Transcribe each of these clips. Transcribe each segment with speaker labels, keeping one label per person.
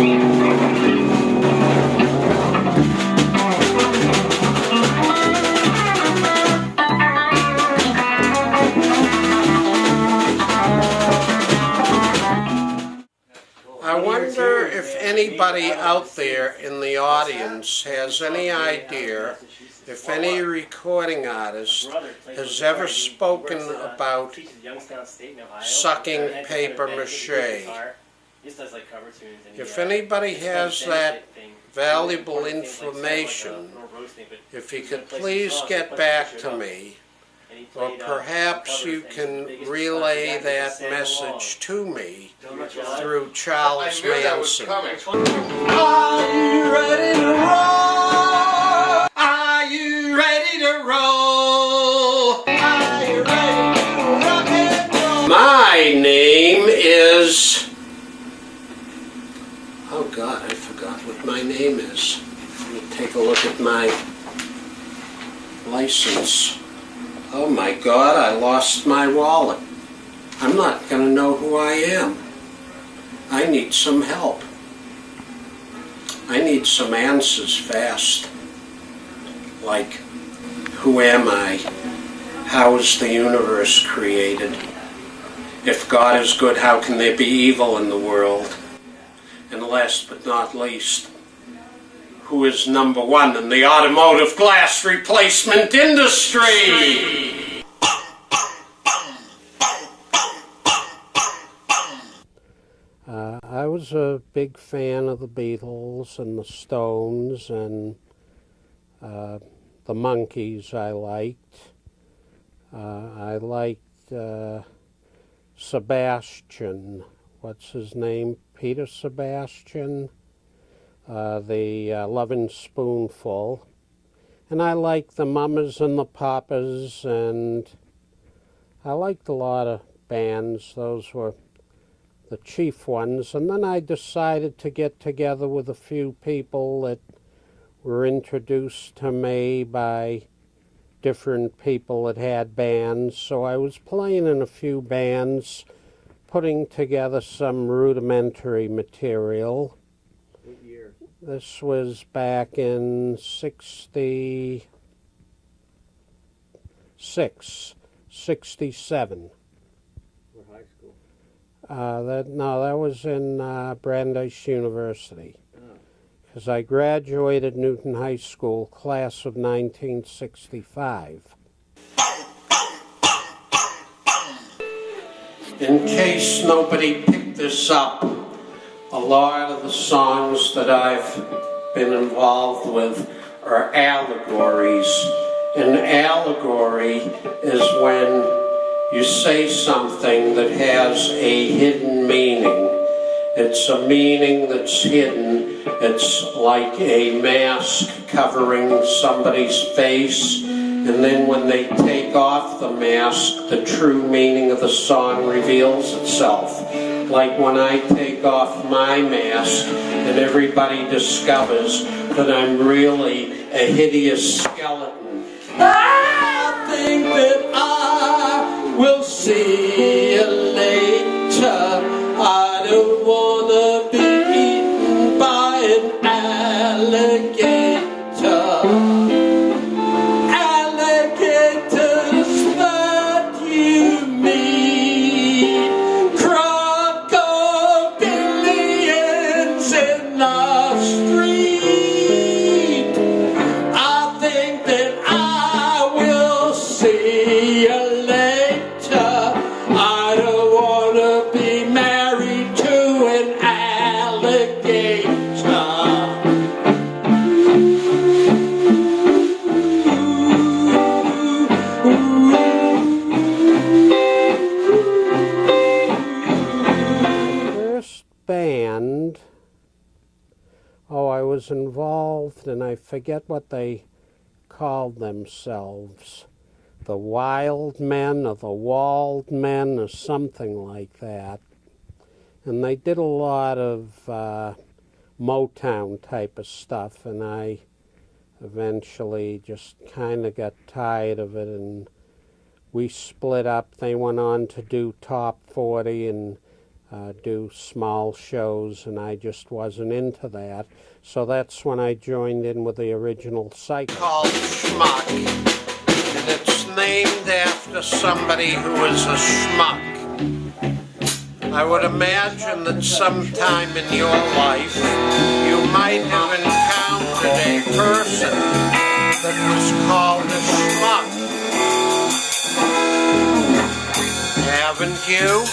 Speaker 1: I wonder if anybody out there in the audience has any idea if any recording artist has ever spoken about sucking paper mache. If anybody has that valuable information, if you could please get back to me, or perhaps you can relay that message to me through Charles Manson.
Speaker 2: Are you ready to roll? Are you ready to roll? Are you ready to rock and roll?
Speaker 1: My name is... Oh God, I forgot what my name is. Let me take a look at my license. Oh my God, I lost my wallet. I'm not going to know who I am. I need some help. I need some answers fast. Like, who am I? How is the universe created? If God is good, how can there be evil in the world? And last but not least, who is number one in the automotive glass replacement industry? I was a big fan of the Beatles and the Stones and the Monkees I liked. I liked Sebastian, what's his name? Peter Sebastian. The Lovin' Spoonful, and I liked the Mamas and the Papas, and I liked a lot of bands. Those were the chief ones. And then I decided to get together with a few people that were introduced to me by different people that had bands. So I was playing in a few bands, putting together some rudimentary material. This was back in 67.
Speaker 3: For high school?
Speaker 1: That was in Brandeis University. Because I graduated Newton High School, class of 1965. In case nobody picked this up, a lot of the songs that I've been involved with are allegories. An allegory is when you say something that has a hidden meaning. It's a meaning that's hidden. It's like a mask covering somebody's face, and then when they take off the mask, the true meaning of the song reveals itself. Like when I take off my mask and everybody discovers that I'm really a hideous skeleton.
Speaker 2: I think that I will see you later. I don't want to be eaten by an alligator. Alligators that you meet, crocodilians in the street. I think that I will see you later. I don't want to be married to an alligator.
Speaker 1: First band, I was involved, and I forget what they called themselves. The Wild Men or the Walled Men or something like that. And they did a lot of Motown type of stuff, and I eventually just kind of got tired of it, and we split up. They went on to do Top 40, and do small shows, and I just wasn't into that. So that's when I joined in with the original Psycho.
Speaker 2: Called Schmuck, and it's named after somebody who is a schmuck. I would imagine that sometime in your life you might have encountered a person that was called a schmuck. Haven't you?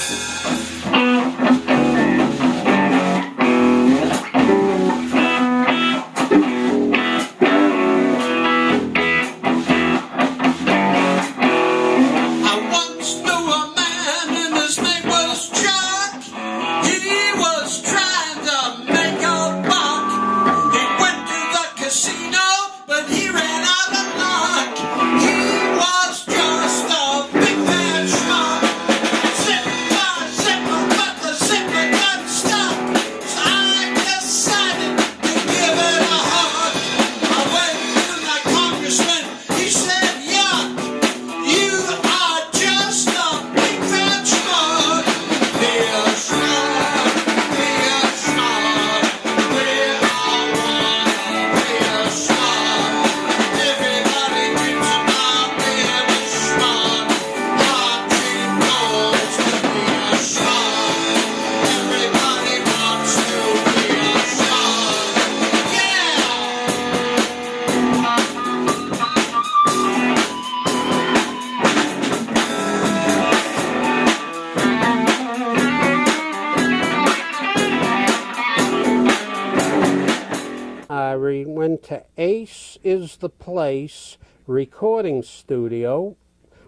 Speaker 1: We went to Ace is the Place recording studio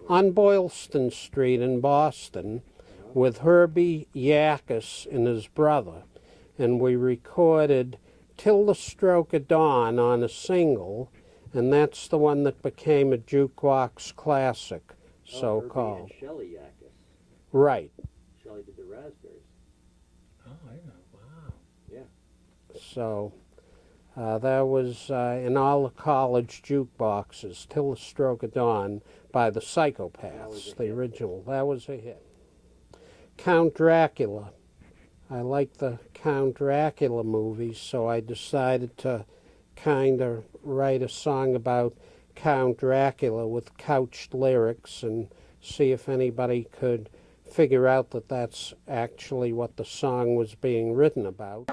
Speaker 1: on Boylston Street in Boston with Herbie Yakis and his brother. And we recorded Till the Stroke of Dawn on a single, and that's the one that became a jukebox classic, so-called.
Speaker 3: Herbie and Shelley Yakis.
Speaker 1: Right.
Speaker 3: Shelley did the Raspberries.
Speaker 4: Oh, I know. Wow.
Speaker 3: Yeah.
Speaker 1: So that was in all the college jukeboxes, Till the Stroke of Dawn by the Psychopaths, the original. That was a hit. Count Dracula. I like the Count Dracula movies, so I decided to kind of write a song about Count Dracula with couched lyrics and see if anybody could figure out that that's actually what the song was being written about.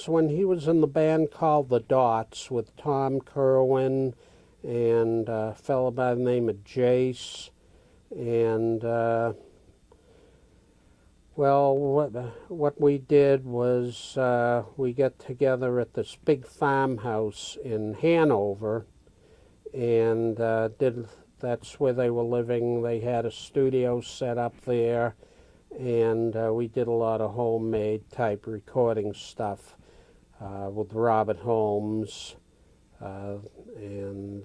Speaker 1: was when he was in the band called The Dots with Tom Kerwin and a fellow by the name of Jace. And, well, what we did was we got together at this big farmhouse in Hanover, and that's where they were living. They had a studio set up there, and we did a lot of homemade type recording stuff with Robert Holmes, and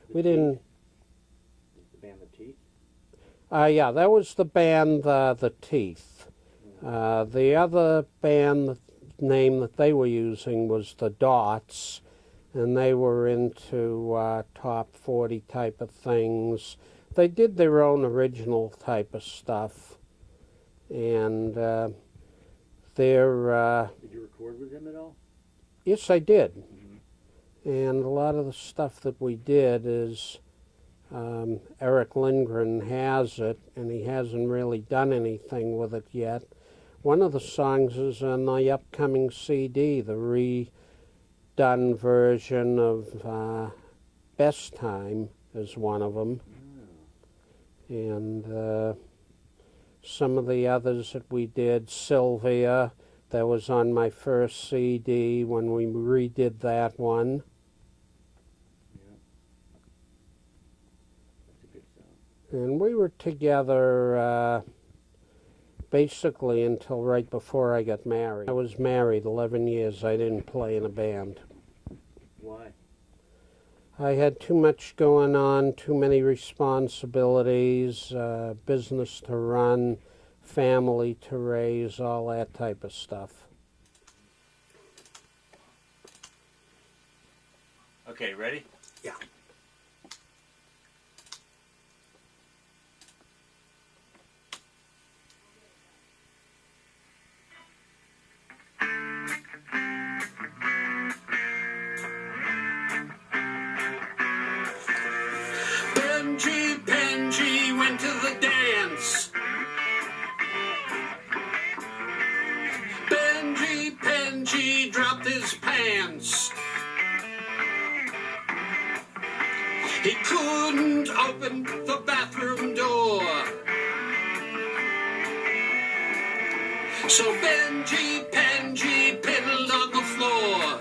Speaker 1: we didn't.
Speaker 3: The band The Teeth?
Speaker 1: Yeah, that was the band The Teeth. The other band name that they were using was The Dots, and they were into top 40 type of things. They did their own original type of stuff, and they're...
Speaker 3: Did you record with him at all?
Speaker 1: Yes, I did. And a lot of the stuff that we did is Eric Lindgren has it, and he hasn't really done anything with it yet. One of the songs is on the upcoming CD, the redone version of Best Time is one of them. And some of the others that we did, Sylvia, that was on my first CD when we redid that one.
Speaker 3: That's a good song.
Speaker 1: And we were together basically until right before I got married. I was married 11 years. I didn't play in a band.
Speaker 3: Why?
Speaker 1: I had too much going on, too many responsibilities, business to run, family to raise, all that type of stuff.
Speaker 5: Okay, ready?
Speaker 1: Yeah.
Speaker 2: Benji went to the dance. Benji dropped his pants. He couldn't open the bathroom door. So Benji piddled on the floor.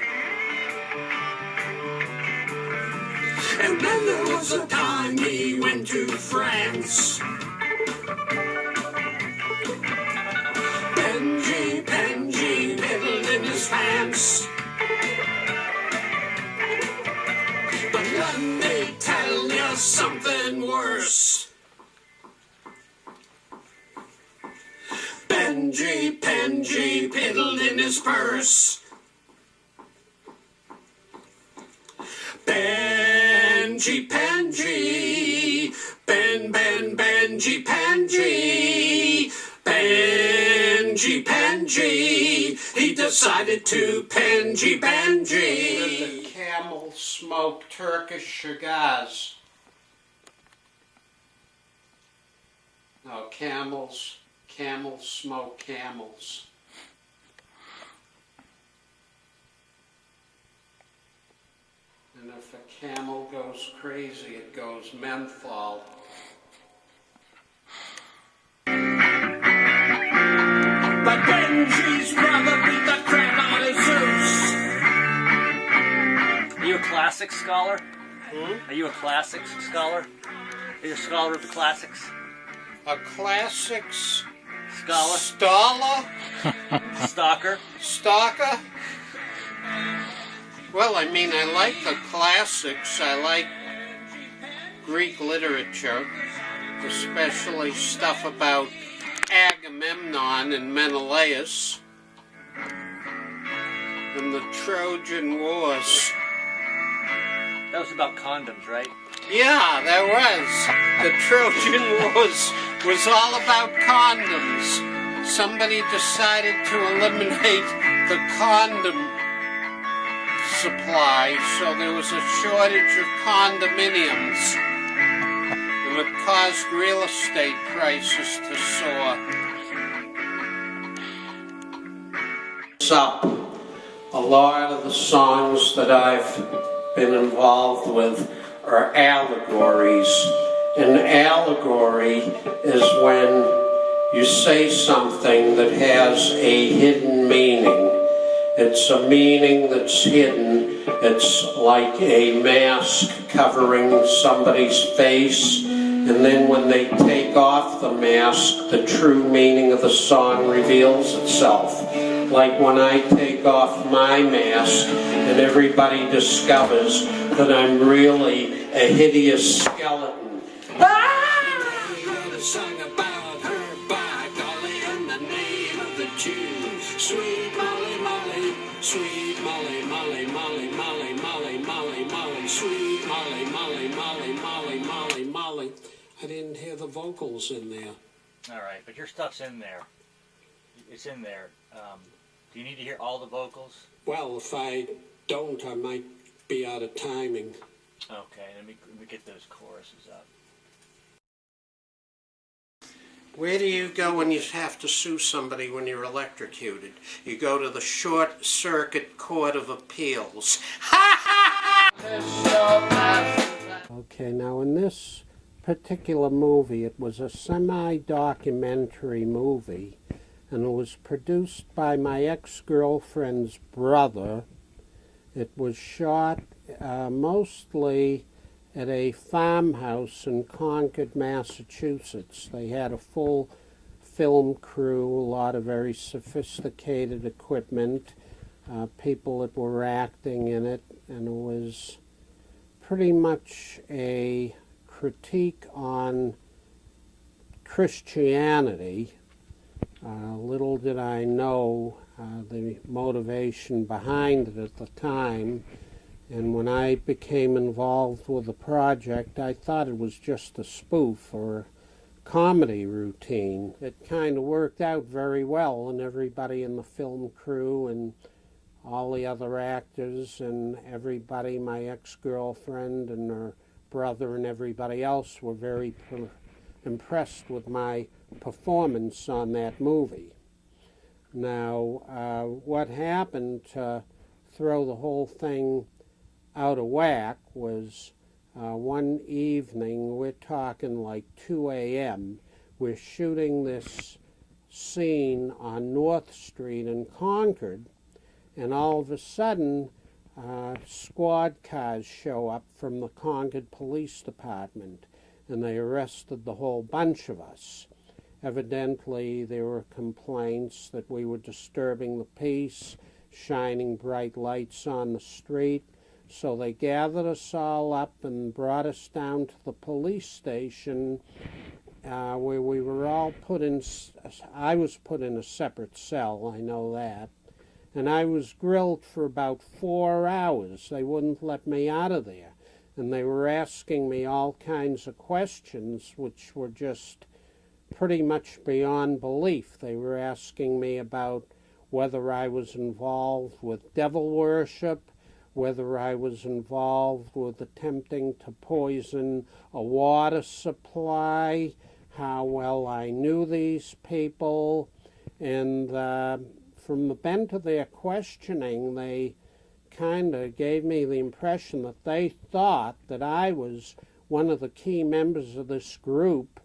Speaker 2: And then there was a time he went to France. Benji piddled in his pants. But let me tell you something worse. Benji piddled in his purse. Benji, Benji Benji, he decided to Benji.
Speaker 1: The Camel smoke Turkish cigars. No, camels smoke camels. And if a camel goes crazy, it goes menthol.
Speaker 2: But Benji's brother beat the crap out of Zeus.
Speaker 5: Are you a classics scholar? Are you a classics scholar? Are you a scholar of the classics?
Speaker 1: A classics
Speaker 5: Scholar?
Speaker 1: Stalker?
Speaker 5: Stalker?
Speaker 1: Well, I mean, I like the classics. I like Greek literature, especially stuff about Agamemnon and Menelaus and the Trojan Wars.
Speaker 5: That was about condoms, right?
Speaker 1: Yeah, there was. The Trojan Wars was all about condoms. Somebody decided to eliminate the condom supply, so there was a shortage of condominiums, and it caused real estate prices to soar. up, a lot of the songs that I've been involved with are allegories. An allegory is when you say something that has a hidden meaning. It's a meaning that's hidden. It's like a mask covering somebody's face, and then when they take off the mask, the true meaning of the song reveals itself. Like when I take off my mask and everybody discovers that I'm really a hideous skeleton.
Speaker 2: Song about her by golly and the name of the tune. Sweet Molly Molly, sweet Molly Molly Molly Molly Molly Molly Molly, sweet Molly Molly Molly Molly Molly Molly. I didn't hear the vocals in there.
Speaker 5: All right, but your stuff's in there. It's in there. Do you need to hear all the vocals?
Speaker 1: Well, if I don't, I might be out of timing.
Speaker 5: Okay, let me get those choruses up.
Speaker 2: Where do you go when you have to sue somebody when you're electrocuted? You go to the Short Circuit Court of Appeals.
Speaker 1: Okay, now in this particular movie, it was a semi-documentary movie, and it was produced by my ex-girlfriend's brother. It was shot mostly at a farmhouse in Concord, Massachusetts. They had a full film crew, a lot of very sophisticated equipment, people that were acting in it, and it was pretty much a critique on Christianity. Little did I know the motivation behind it at the time. And when I became involved with the project, I thought it was just a spoof or a comedy routine. It kind of worked out very well, and everybody in the film crew and all the other actors and everybody, my ex-girlfriend and her brother and everybody else were very impressed with my performance on that movie. Now, what happened to throw the whole thing out of whack was one evening, we're talking like 2 a.m., we're shooting this scene on North Street in Concord, and all of a sudden squad cars show up from the Concord Police Department, and they arrested the whole bunch of us. Evidently, there were complaints that we were disturbing the peace, shining bright lights on the street. So they gathered us all up and brought us down to the police station where we were all put in. I was put in a separate cell, I know that. And I was grilled for about 4 hours. They wouldn't let me out of there. And they were asking me all kinds of questions which were just pretty much beyond belief. They were asking me about whether I was involved with devil worship, whether I was involved with attempting to poison a water supply, how well I knew these people, and from the bent of their questioning, they kind of gave me the impression that they thought that I was one of the key members of this group,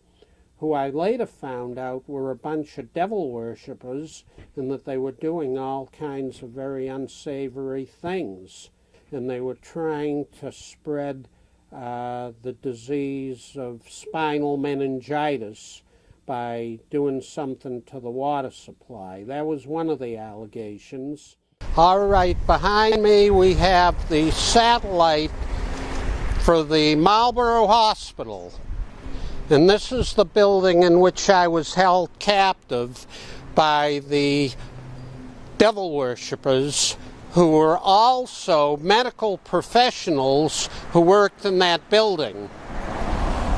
Speaker 1: who I later found out were a bunch of devil worshippers, and that they were doing all kinds of very unsavory things. And they were trying to spread the disease of spinal meningitis by doing something to the water supply. That was one of the allegations. All right, behind me we have the satellite for the Marlborough Hospital. And this is the building in which I was held captive by the devil worshippers, who were also medical professionals who worked in that building.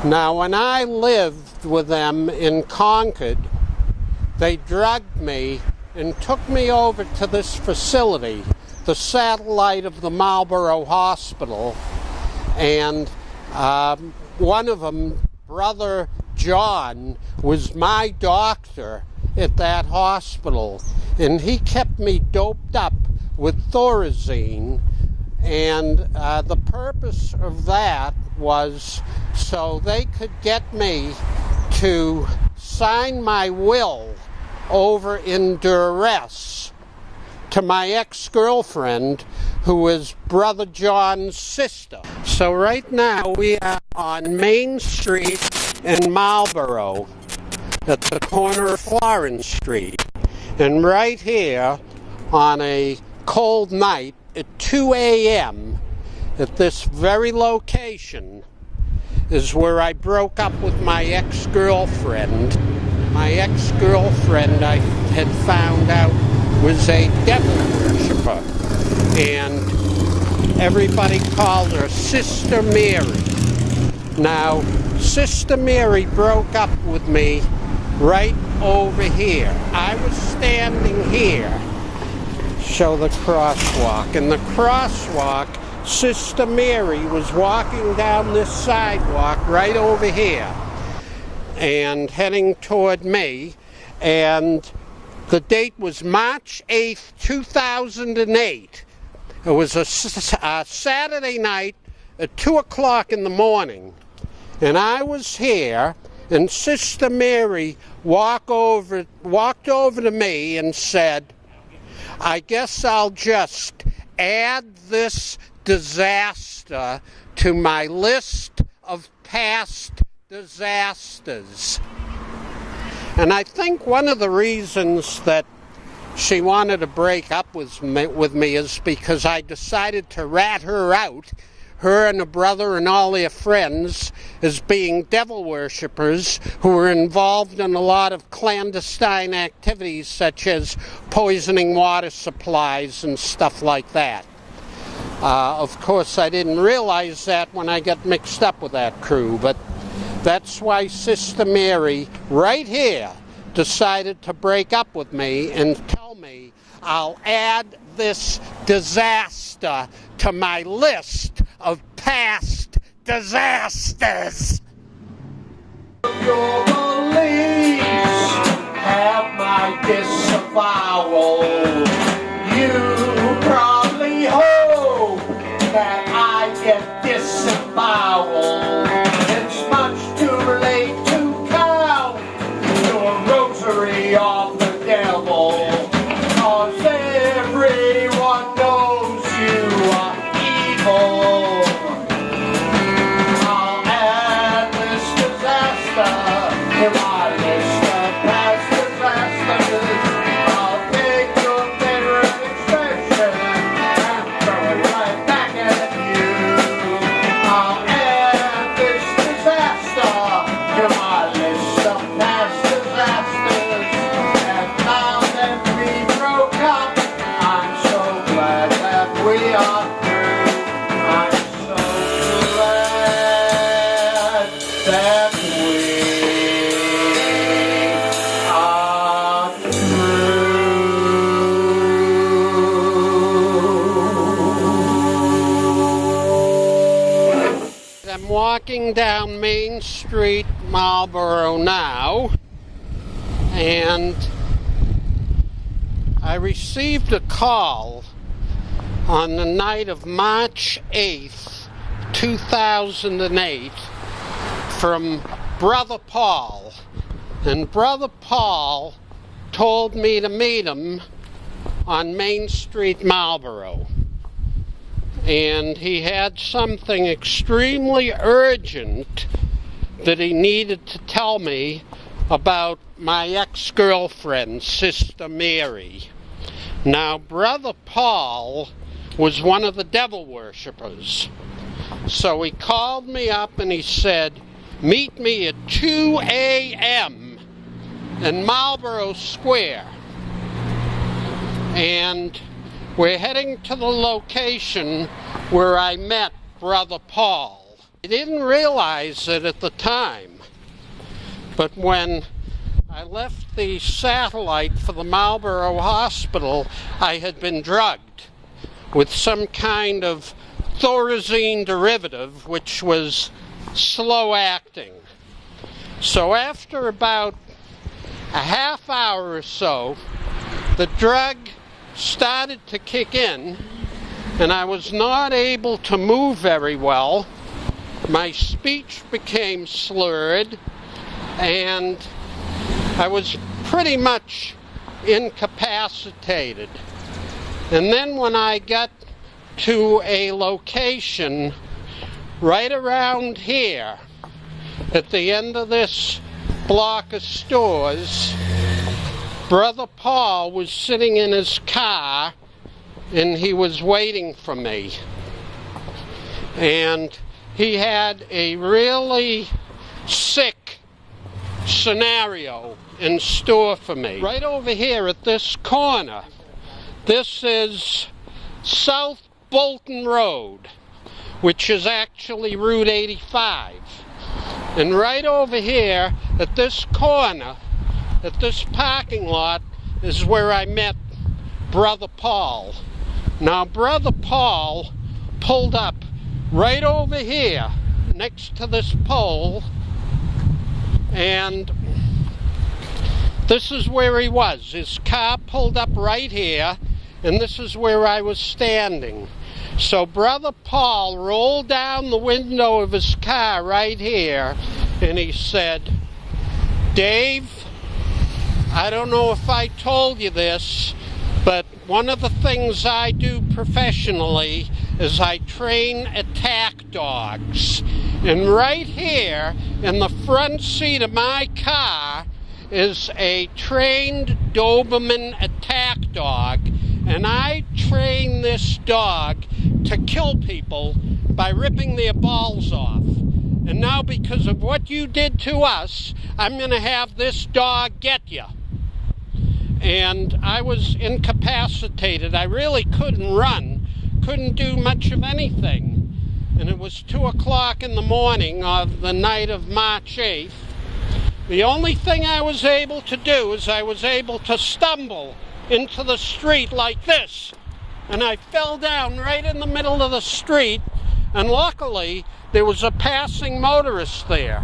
Speaker 1: Now, when I lived with them in Concord, they drugged me and took me over to this facility, the satellite of the Marlborough Hospital, and one of them, Brother John, was my doctor, at that hospital, and he kept me doped up with Thorazine, and the purpose of that was so they could get me to sign my will over in duress to my ex-girlfriend, who is Brother John's sister. So right now we are on Main Street in Marlborough at the corner of Florence Street. And right here on a cold night at 2 a.m. at this very location is where I broke up with my ex-girlfriend. My ex-girlfriend, I had found out, was a devil worshiper, and everybody called her Sister Mary. Now, Sister Mary broke up with me right over here. I was standing here. Show the crosswalk. In the crosswalk, Sister Mary was walking down this sidewalk right over here and heading toward me, and the date was March 8th, 2008. It was a Saturday night at 2 o'clock in the morning, and I was here, and Sister Mary walked over to me and said, "I guess I'll just add this disaster to my list of past disasters." And I think one of the reasons that she wanted to break up with me is because I decided to rat her out, her and her brother and all their friends, as being devil worshippers who were involved in a lot of clandestine activities such as poisoning water supplies and stuff like that. Of course, I didn't realize that when I got mixed up with that crew, but that's why Sister Mary, right here, decided to break up with me and tell me I'll add this disaster to my list of past disasters. Your beliefs have my disavowal. You probably hope that I get disavowal. It's much too late to count your rosary of the devil, 'cause everyone knows you are evil. I'll add this disaster to my list of past disasters. I'll take your favorite expression and throw it right back at you. I'll add this disaster to my list of past disasters. And now that we broke up, I'm so glad that we are through. I'm so glad that we are through. I'm walking down Main Street, Marlborough now, and I received a call on the night of March 8th, 2008 from Brother Paul. And Brother Paul told me to meet him on Main Street, Marlborough. And he had something extremely urgent that he needed to tell me about my ex-girlfriend, Sister Mary. Now, Brother Paul was one of the devil worshippers. So he called me up and he said, "Meet me at 2 a.m. in Marlborough Square." And we're heading to the location where I met Brother Paul. I didn't realize it at the time, but when I left the satellite for the Marlborough Hospital, I had been drugged with some kind of Thorazine derivative, which was slow acting. So after about a half hour or so, the drug started to kick in, and I was not able to move very well. My speech became slurred, and I was pretty much incapacitated. And then when I got to a location right around here, at the end of this block of stores, Brother Paul was sitting in his car and he was waiting for me. And he had a really sick scenario in store for me. Right over here at this corner, this is South Bolton Road, which is actually Route 85. And right over here at this corner, at this parking lot, is where I met Brother Paul. Now, Brother Paul pulled up right over here next to this pole, and this is where he was. His car pulled up right here, and this is where I was standing. So Brother Paul rolled down the window of his car right here, and he said, "Dave, I don't know if I told you this, but one of the things I do professionally is I train attack dogs. And right here in the front seat of my car is a trained Doberman attack dog. And I train this dog to kill people by ripping their balls off. And now because of what you did to us, I'm going to have this dog get you." And I was incapacitated. I really couldn't run, couldn't do much of anything. And it was 2 o'clock in the morning of the night of March 8th. The only thing I was able to do is I was able to stumble into the street like this. And I fell down right in the middle of the street, and luckily there was a passing motorist there.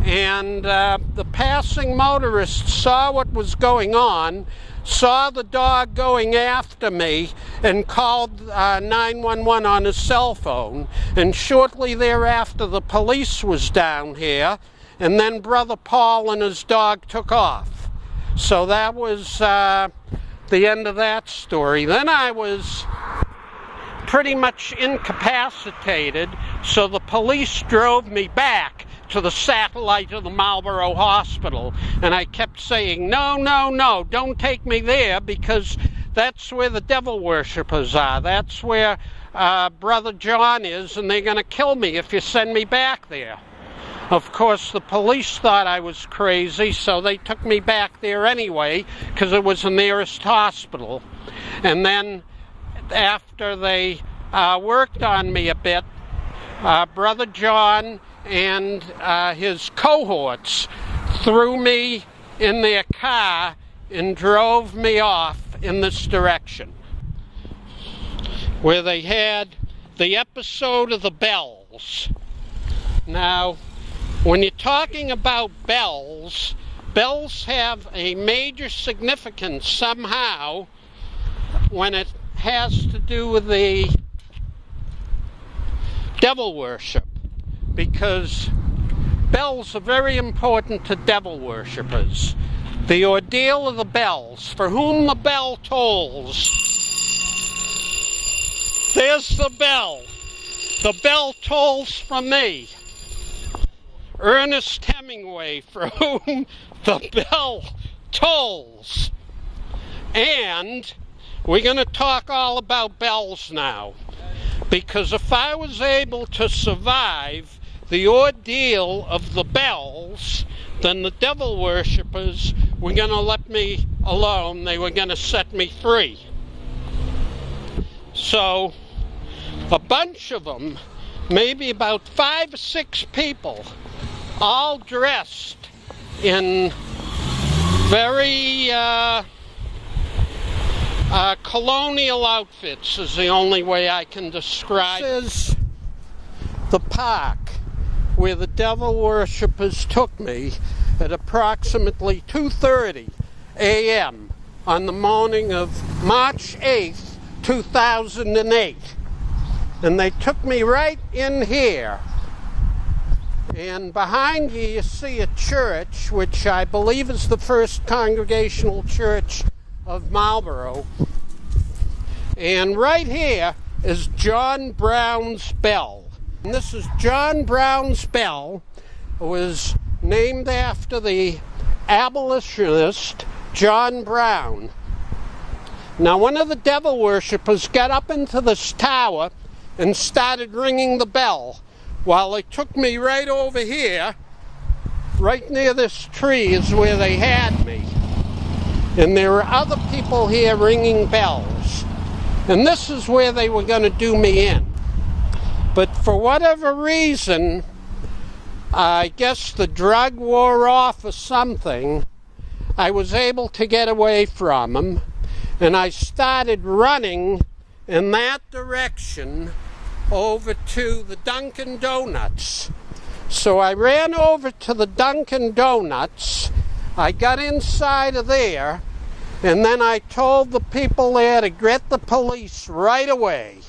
Speaker 1: And the passing motorist saw what was going on, saw the dog going after me, and called 911 on his cell phone. And shortly thereafter, the police was down here, and then Brother Paul and his dog took off. So that was the end of that story. Then I was pretty much incapacitated, so the police drove me back to the satellite of the Marlborough Hospital, and I kept saying, "No, no, no, don't take me there, because that's where the devil worshippers are. That's where Brother John is, and they're going to kill me if you send me back there." Of course, the police thought I was crazy, so they took me back there anyway, because it was the nearest hospital. And then after they worked on me a bit, Brother John and his cohorts threw me in their car and drove me off in this direction, where they had the episode of the bells. Now, when you're talking about bells, bells have a major significance somehow when it has to do with the devil worship, because bells are very important to devil worshippers. The ordeal of the bells, for whom the bell tolls. There's the bell. The bell tolls for me. Ernest Hemingway, for whom the bell tolls. And we're going to talk all about bells now, because if I was able to survive the ordeal of the bells, then the devil worshippers were going to let me alone. They were going to set me free. So a bunch of them, maybe about 5 or 6 people, all dressed in very colonial outfits is the only way I can describe it. This is the park where the devil worshippers took me, at approximately 2:30 a.m. on the morning of March 8th, 2008. And they took me right in here. And behind you see a church, which I believe is the First Congregational Church of Marlborough. And right here is John Brown's bell. And this is John Brown's bell. It was named after the abolitionist John Brown. Now, one of the devil worshippers got up into this tower and started ringing the bell while they took me right over here. Right near this tree is where they had me. And there were other people here ringing bells. And this is where they were going to do me in. But for whatever reason, I guess the drug wore off or something, I was able to get away from them. And I started running in that direction over to the Dunkin' Donuts. So I ran over to the Dunkin' Donuts. I got inside of there, and then I told the people there to get the police right away.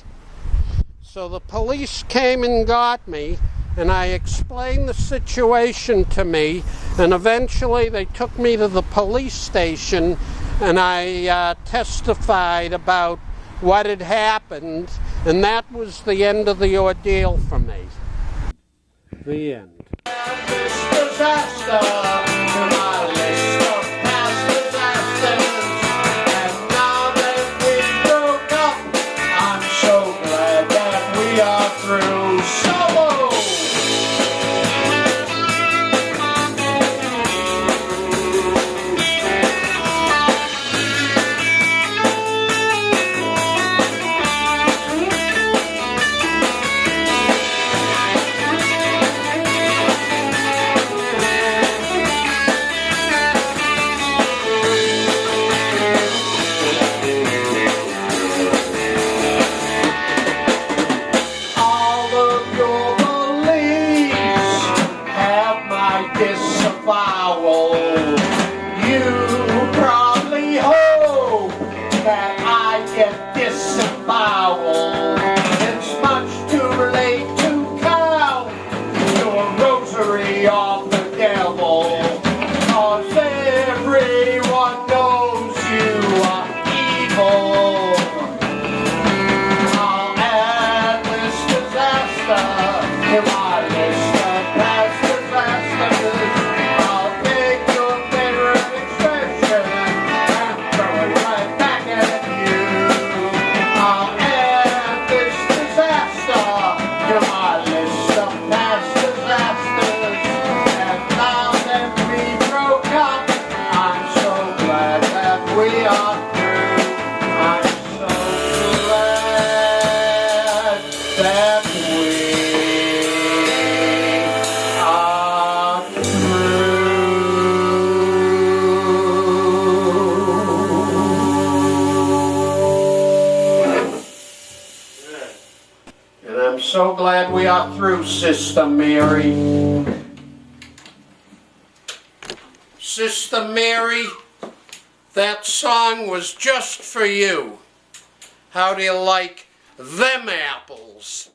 Speaker 1: So the police came and got me, and I explained the situation to me, and eventually they took me to the police station, and I testified about what had happened, and that was the end of the ordeal for me. The end.
Speaker 2: Disavowal. You probably hope that I get disavowal. It's much too late to count your rosary of the devil, 'cause everyone knows you are evil. I'll add this disaster in my list of past disasters. I'm so glad we are through, Sister Mary. Sister Mary, that song was just for you. How do you like them apples?